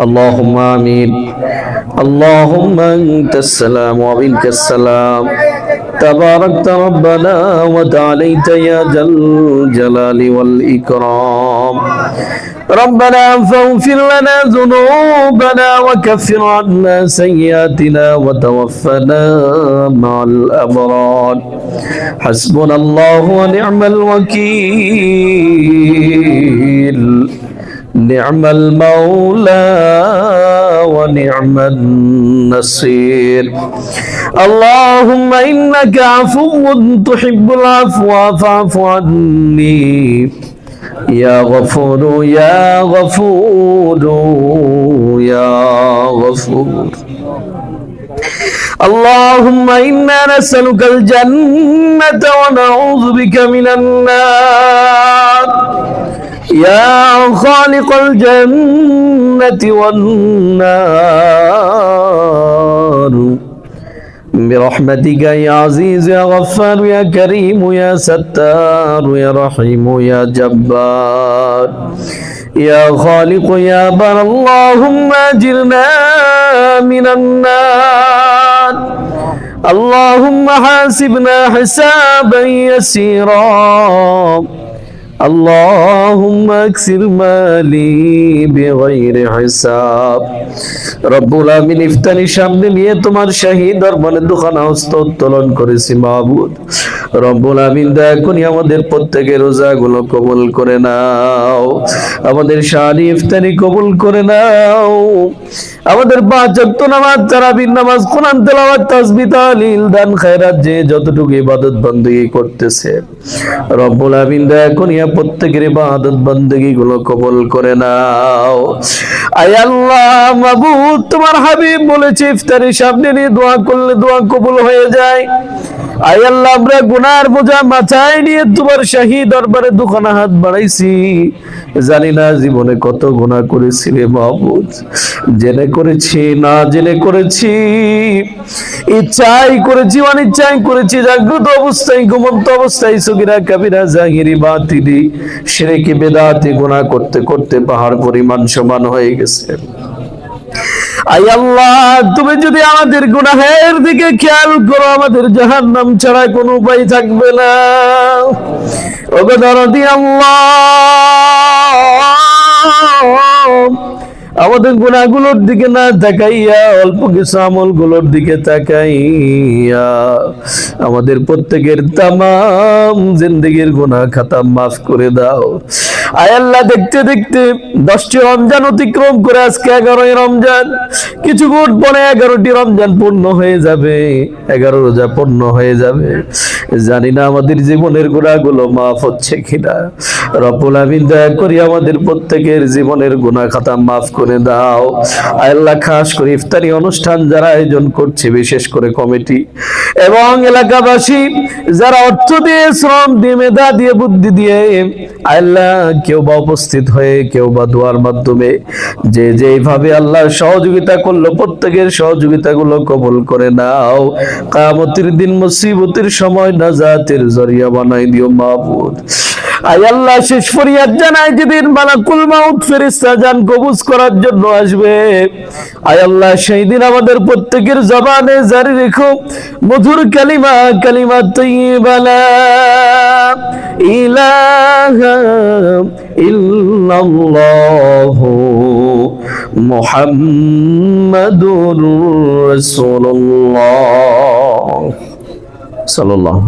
اللهم آمين. اللهم أنت السلام ومنك السلام تباركت ربنا وتعاليت يا ذا الجلال والإكرام. ربنا فاغفر لنا ذنوبنا وكفر عنا سيئاتنا وتوفنا مع الأبرار. حسبنا الله ونعم الوكيل. نعم المولى ونعم النصير. اللهم إنك عفو تحب العفو فاعف عني يا غفور يا غفور يا غفور. اللهم إنا نسألك الجنة ونعوذ بك من النار يا خالق الجنة والنار برحمتك يا عزيز يا غفار يا كريم يا ستار يا رحيم يا جبار يا خالق يا بر. اللهم أجرنا من النار. اللهم حاسبنا حسابا يسيرا. اللهم اكسر مالي بغير حساب. রব্বুল আমিন ইফতারি সামনে নিয়ে তোমার শাহী দরবারে দুখানা হস্ত উত্তোলন করেছি মাবুদ। রব্বুল আমিন দয়া করে আমাদের প্রত্যেকের রোজাগুলো কবুল করে নাও, আমাদের শাহী ইফতারি কবুল করে নাও, আমাদের 5 ওয়াক্ত নামাজ, তারাবির নামাজ, কোরআন তেলাওয়াত, তাসবিহ, তাহলিল, দান, খায়রাত যে যতটুকু ইবাদত বندگی করতেছে রব্বুল আমিন দয়া করে প্রত্যেকের ইবাদত বندگی গুলো কবুল করে নাও। আয় আল্লাহ মাবুদ, তোমার হাবিব বলেছে ইফতারি সামনে নিয়ে দোয়া করলে দোয়া কবুল হয়ে যায়। আয় আল্লাহ, আমরা গুনার বোঝা মাথায় নিয়ে তোমার শাহী দরবারে দুখানা হাত বাড়াইছি। জানি না জীবনে কত গুনাহ করেছি রে মাবুদ, জেনে করেছি না জেনে করেছি, ইচ্ছাই করেছি অনিচ্ছাই করেছি, জাগ্রত অবস্থায় ঘুমন্ত অবস্থায়, সগীরা কাবিরা জাহিরি বাতিনি শিরকি বেদাতি গুনাহ করতে করতে পাহাড় পরিমাণ সমান হয়ে গেছে। আয় আল্লাহ, তুমি যদি আমাদের গুনাহের দিকে খেয়াল করো, আমাদের জাহান্নাম ছাড়া কোনো উপায় থাকবে না। ওগো দরদি আল্লাহ, আমাদের গুনাহগুলোর দিকে না তাকাইয়া অল্প কিছু আমলগুলোর দিকে তাকাইয়া আমাদের প্রত্যেকের তামাম জিন্দেগির গুনাহ খাতা মাফ করে দাও। আয় আল্লাহ, দেখতে দেখতে 10টি রমজান অতিক্রম করে আজকে 11ই রমজান, কিছুক্ষণ পরে 11টি রমজান পূর্ণ হয়ে যাবে, 11 রোজা পূর্ণ হয়ে যাবে। জানি না আমাদের জীবনের গুনাহগুলো মাফ হচ্ছে কিনা। রব্বুল আমিন দয়া করে আমাদের প্রত্যেকের জীবনের গুনাহ খাতা মাফ করে দাও। আল্লাহ, খাস করে ইফতারি অনুষ্ঠান যারা আয়োজন করছে, বিশেষ করে কমিটি এবং এলাকাবাসী যারা অর্থ দিয়ে, শ্রম দিয়ে, মেধা দিয়ে, বুদ্ধি দিয়ে, আল্লাহ কেউ বা উপস্থিত হয়ে, কেউ বা দোয়ার মাধ্যমে যে যেভাবে আল্লাহ সহযোগিতা করলো, প্রত্যেকের সহযোগিতাগুলো কবুল করে নাও। কিয়ামতের দিন মুসিবতের সময় নাজাতের জরিয়া বানাই দিও মাবুদ। আয় আল্লাহ, শেষ ফরিয়াদ জানাই যেদিন মালাকুল মাউত ফেরেশতা জান কবজ করার জন্য আসবে, আয় আল্লাহ সেই দিন আমাদের প্রত্যেকের জবানে জারি রেখো মধুর কালিমা, কালিমা তাইয়্যিবা লা ইলাহা ইল্লাল্লাহু মুহাম্মাদুর রাসূলুল্লাহ সাল্লাল্লাহু